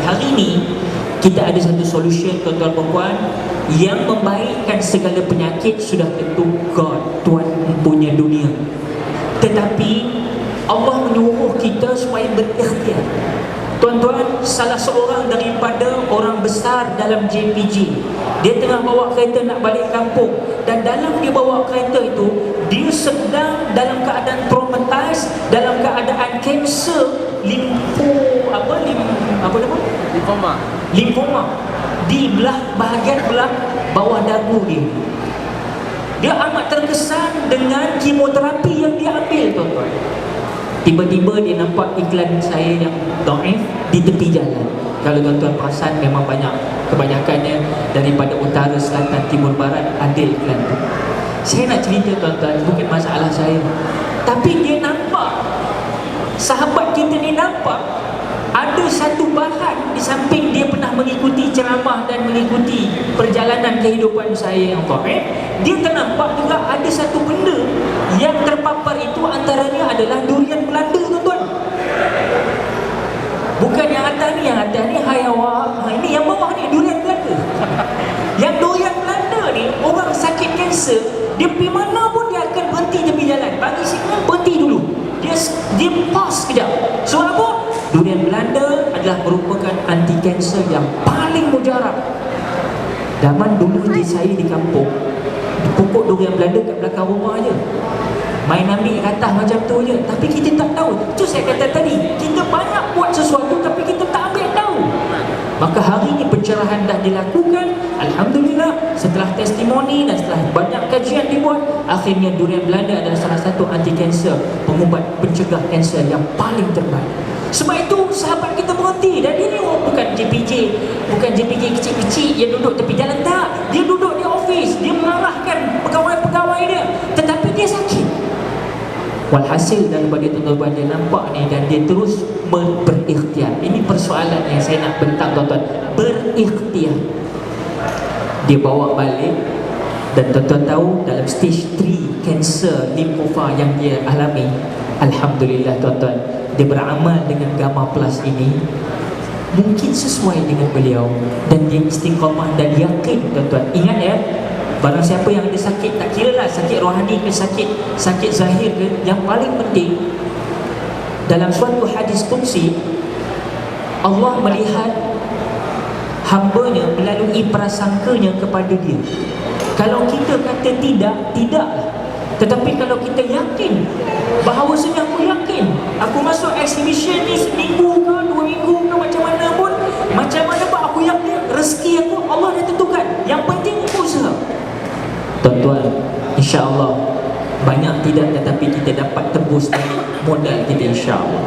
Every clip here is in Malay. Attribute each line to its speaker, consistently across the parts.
Speaker 1: hari ini kita ada satu solution tuan-tuan perempuan yang membaikkan segala penyakit. Sudah tentu God, Tuhan punya dunia, tetapi Allah menyuruh kita supaya berikhtiar. Tuan-tuan, salah seorang daripada orang besar dalam JPJ, dia tengah bawa kereta nak balik kampung, dan dalam dia bawa kereta itu, dia sedang dalam keadaan traumatized, dalam keadaan kanser limfoma di bahagian belah bawah dagu dia. Dia amat terkesan dengan kemoterapi yang dia ambil, tuan-tuan. Tiba-tiba dia nampak iklan saya yang dhaif di tepi jalan. Kalau tuan-tuan perasan, memang kebanyakannya daripada utara, selatan, timur, barat ada iklan tu. Saya nak cerita tuan-tuan, bukan masalah saya, tapi dia nampak, sahabat kita ni nampak ada satu bahan di samping dia pernah mengikuti ceramah dan mengikuti perjalanan kehidupan saya yang dhaif. Dia ternampak juga ada satu benda yang terpapar, itu antaranya adalah durian Belanda, tuan-tuan. Bukan yang atas ni hayawan. Ini yang bawah ni durian Belanda. Yang durian Belanda ni, orang sakit kanser, dia pergi mana pun dia akan berhenti tepi jalan, bagi signal berhenti dulu. Dia pause kejap. Sebab apa? Durian Belanda adalah merupakan anti kanser yang paling mujarab. Zaman dulu saya di kampung, pokok durian Belanda kat belakang rumah je. Main ambil atas macam tu je. Tapi kita tak tahu. Itu saya kata tadi, kita banyak buat sesuatu tapi kita tak ambil tahu. Maka hari ini pencerahan dah dilakukan, alhamdulillah. Setelah testimoni dan setelah banyak kajian dibuat, akhirnya durian Belanda adalah salah satu anti kanser, pengubat pencegah kanser yang paling terbaik. Sebab itu sahabat kita berhenti. Dan ini bukan JPJ kecil-kecil yang duduk tepi jalan, tak. Dia duduk di office, dia mengarahkan pegawai-pegawai dia, tetapi dia sakit. Walhasil daripada tuan-tuan dia nampak ni, dan dia terus berikhtiar. Ini persoalan yang saya nak bentang, tuan-tuan. Berikhtiar. Dia bawa balik, dan tuan-tuan tahu dalam stage 3 kanser limfoma yang dia alami, alhamdulillah tuan-tuan, dia beramal dengan Gamma Plus ini mungkin sesuai dengan beliau, dan dia istiqamah dan yakin, tuan-tuan. Ingat ya, barang siapa yang ada sakit, tak kira lah sakit rohani ke sakit zahir ke, yang paling penting dalam suatu hadis qudsi, Allah melihat hambanya melalui prasangkanya kepada dia. Kalau kita kata tidaklah. Tetapi kalau kita yakin, bahawasanya aku yakin, aku masuk exhibition ni seminggu ke 2 minggu ke, macam mana pun aku yakin rezeki aku Allah dah tentukan. Yang penting aku usaha. Tuan-tuan, insya-Allah banyak tidak, tetapi kita dapat tebus dari modal kita, insya-Allah.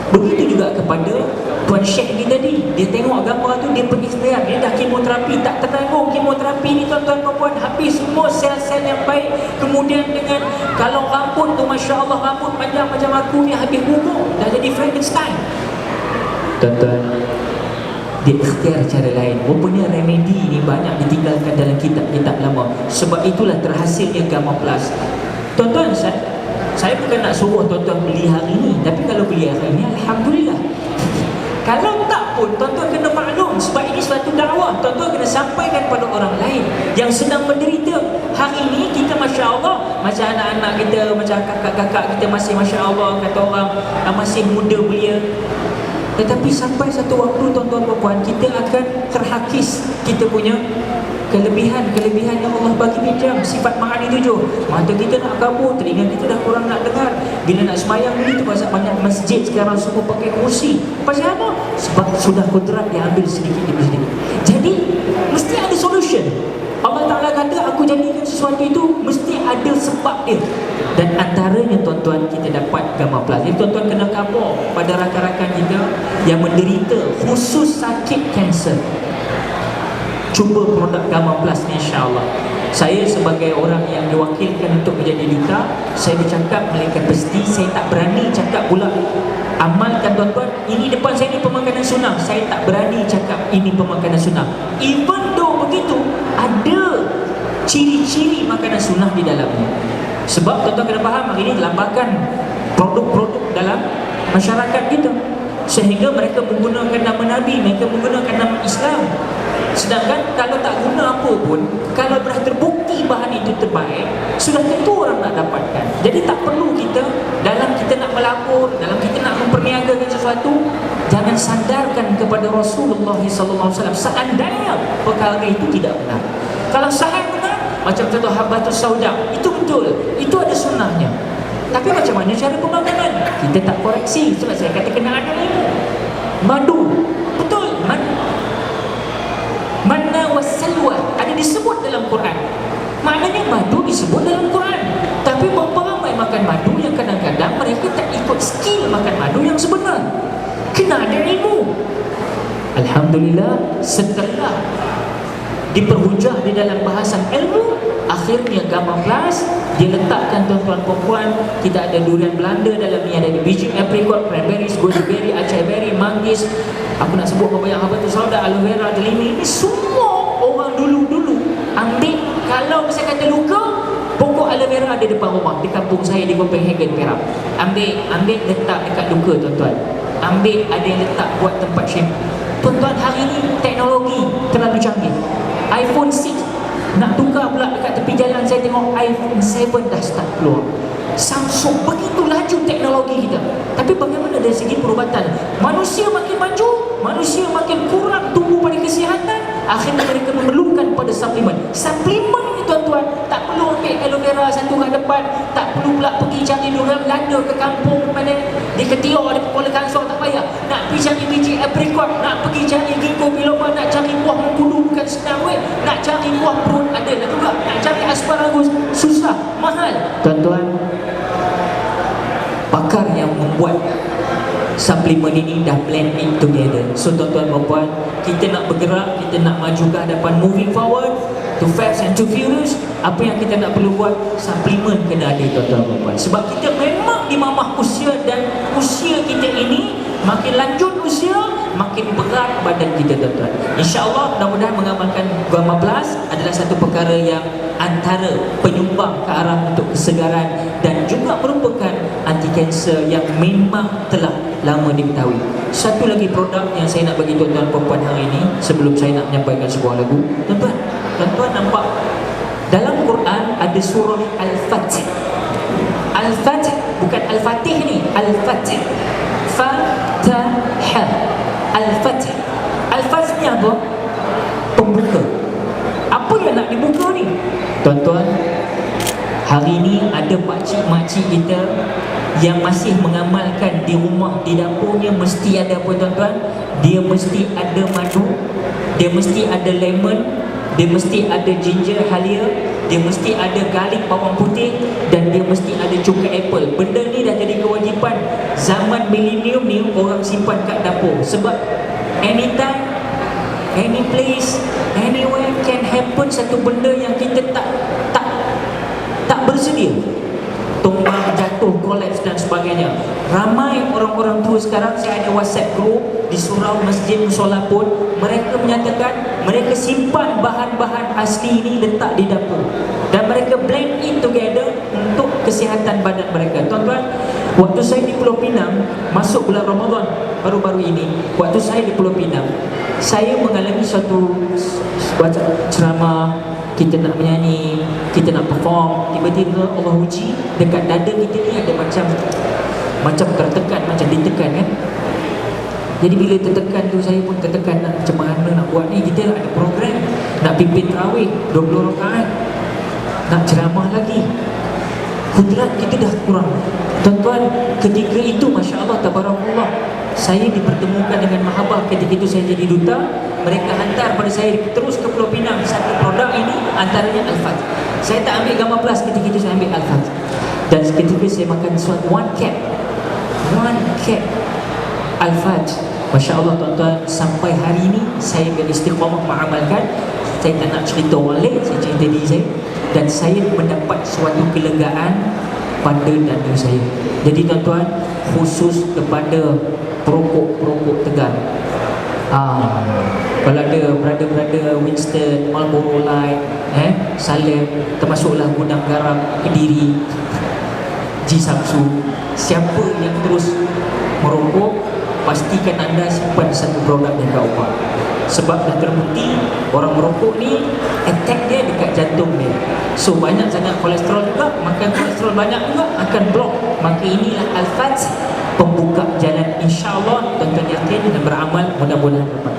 Speaker 1: Begitu juga kepada Tuan Syekh ni tadi. Dia tengok gambar tu, dia pergi setiap, dia dah kemoterapi, tak tertanggung kemoterapi ni, tuan-tuan perempuan, habis semua sel-sel yang baik. Kemudian dengan, kalau rambut tu, Masya Allah, rambut panjang macam aku ni habis gugur, dah jadi Frankenstein. Tuan-tuan, dia ikhtiar cara lain. Rupanya remedi ni banyak ditinggalkan dalam kitab-kitab lama. Sebab itulah terhasilnya Gamma Plus. Tuan-tuan, saya bukan nak suruh tuan-tuan beli hari ni, tapi kalau beli hari ni, alhamdulillah. Kalau tak pun, tuan-tuan kena maklum, sebab ini suatu dakwah. Tuan-tuan kena sampaikan kepada orang lain yang sedang menderita. Hari ini kita Masya Allah, macam anak-anak kita, macam kakak-kakak kita masih Masya Allah, kata orang masih muda belia. Tetapi sampai satu waktu, tuan-tuan perempuan, kita akan terhakis kita punya kelebihan yang Allah bagi pinjam. Sifat ma'ani 7. Mata kita nak kabur, telinga kita dah kurang nak dengar. Bila nak semayang ni, tu pasal banyak masjid sekarang semua pakai kursi. Pasal apa? Sebab sudah kodrat diambil sedikit demi sedikit. Jadi mesti ada solution. Allah Ta'ala kata, aku jadikan sesuatu itu mesti ada sebab dia. Dan antaranya, tuan-tuan, kita dapat Gamma Plus. Jadi tuan-tuan kena kabur pada rakan-rakan kita yang menderita khusus sakit kanser. Cuba produk Gamma Plus ni, insya-Allah. Saya sebagai orang yang diwakilkan untuk menjadi duta, saya bercakap melainkan pasti, saya tak berani cakap pula amalkan, tuan-tuan. Ini depan saya ni pemakanan sunnah, saya tak berani cakap ini pemakanan sunnah. Even though begitu, ada ciri-ciri makanan sunnah di dalamnya. Sebab tuan-tuan kena faham, hari ini lambakan produk-produk dalam masyarakat kita. sehingga mereka menggunakan nama Nabi, mereka menggunakan nama Islam. Sedangkan kalau tak guna apa pun, kalau dah terbukti bahan itu terbaik, sudah tentu orang nak dapatkan. Jadi tak perlu kita, dalam kita nak melapor, dalam kita nak memperniagakan sesuatu, jangan sandarkan kepada Rasulullah SAW seandainya perkara itu tidak benar. Kalau sahih benar, macam contoh Habbatus Sauda, itu betul, itu ada sunnahnya. Tapi macam mana cara pembangunan? Kita tak koreksi. Sebab saya kata kena ada ilmu. Madu, betul, manna wassalwa ada disebut dalam Quran. Maknanya madu disebut dalam Quran. Tapi berapa ramai makan madu yang kadang-kadang mereka tak ikut skill makan madu yang sebenar. Kena ada ilmu. Alhamdulillah, setelah diperhujah di dalam bahasan ilmu, akhirnya Gamma Plus dia letakkan tuan-tuan perempuan, kita ada durian Belanda dalam ni, ada biji apricot, cranberries, gooseberry, acai berry, manggis, aku nak sebut apa yang Habbatus Sauda, aloe vera, delima, ini semua orang dulu-dulu ambil. Kalau saya kata luka, pokok aloe vera ada depan rumah di kampung saya di Copenhagen, Perak. Ambil letak dekat luka tuan-tuan. Ambil, ada yang letak buat tempat shampoo. Tuan-tuan, hari ni teknologi terlalu canggih. iPhone 6 nak tukar pula dekat tepi jalan, saya tengok iPhone 7 dah start keluar. Samsung, begitu laju teknologi kita. Tapi bagaimana dari segi perubatan? Manusia makin maju, manusia makin kurang tumbuh pada kesihatan, akhirnya mereka memerlukan pada suplemen. Suplemen ni tuan-tuan, tak perlu ambil aloe vera satu kat depan, tak perlu pula pergi cari durian Belanda ke kampung mana di Ketior, di Kuala Kangsar, tak payah. Nak pergi cari biji apricot, nak pergi cari ginkgo biloba, nak cari buah mengkudu, bukan senang weh. Nak cari buah prune ada lah juga, nak cari asparagus susah, mahal. Tuan-tuan, pakar yang membuat suplemen ini dah blend it together. So tuan-tuan perempuan, kita nak bergerak, kita nak maju ke hadapan, moving forward to fast and to furious, apa yang kita nak perlu buat? Suplemen kena ada tuan-tuan perempuan. Sebab kita memang di mamah usia, dan usia kita ini makin lanjut usia, makin berat badan kita tuan-tuan. InsyaAllah mudah-mudahan mengamalkan Gamma Plus adalah satu perkara yang antara penyumbang ke arah untuk kesegaran dan juga merupakan anti kanser yang memang telah lama diketahui. Satu lagi produk yang saya nak bagi tuan-tuan perempuan hari ini, sebelum saya nak menyampaikan sebuah lagu, tuan-tuan nampak dalam Quran ada surah Al-Fatih. Al-Fatih, bukan Al-Fatih ni, Al-Fatih. Fatah. Al-Fatih. Al-Fatih ni apa? Pembuka. Apa yang nak dibuka ni? Tuan-tuan, hari ni ada pakcik-makcik kita yang masih mengamalkan di rumah, di dapurnya mesti ada apa tuan-tuan? Dia mesti ada madu, dia mesti ada lemon, dia mesti ada ginger halia, dia mesti ada garlic bawang putih, dan dia mesti ada cuka apple. Benda ni dah jadi kewajipan zaman milenium ni, orang simpan kat dapur. Sebab anytime, any place, anywhere can happen satu benda yang kita tak bersedia. Tumbang, jatuh, kolaps dan sebagainya. Ramai orang-orang tua sekarang, saya ada WhatsApp group di surau masjid musola pun, mereka menyatakan mereka simpan bahan-bahan asli ini letak di dapur dan mereka blend it together untuk kesihatan badan mereka. Tuan-tuan, waktu saya di Pulau Pinang, masuk bulan Ramadan baru-baru ini, waktu saya di Pulau Pinang, saya mengalami suatu ceramah, kita nak menyanyi, kita nak perform, tiba-tiba Allah uji dekat dada kita ni ada macam tertekan, macam ditekan kan. Jadi bila tertekan tu, saya pun tertekan nak macam mana nak buat ni. Kita ada program nak pimpin tarawih 20 rakaat, nak ceramah lagi, kudrat kita dah kurang. Tuan-tuan, ketika itu Masya Allah, Tabarakallah, saya dipertemukan dengan Mahabah. Ketika itu saya jadi duta, mereka hantar pada saya terus ke Pulau Pinang satu produk ini, antaranya Al-Fatih. Saya tak ambil Gamma Plus, ketika itu saya ambil Al-Fatih. Dan ketika saya makan one cap Al-Fatih, Masya Allah tuan-tuan, sampai hari ini saya beristiqamah mengamalkan. Saya tak nak cerita orang lain, saya cerita diri saya, dan saya mendapat suatu kelegaan pada dada saya. Jadi tuan-tuan, khusus kepada perokok-perokok tegar, kalau ada brother-brother Winston, Marlboro Light, Salem, termasuklah Gudang Garam Kediri, G Samsu, siapa yang terus merokok, pastikan anda simpan satu produk jaga obat. Sebab dah terbukti orang merokok ni attack dia dekat jantung dia. So banyak sangat kolesterol juga, makan kolesterol banyak juga akan block. Maka inilah Al-Fatih, pembuka jalan, insya-Allah tuan-tuan yakin dan beramal, mudah-mudahan dapat.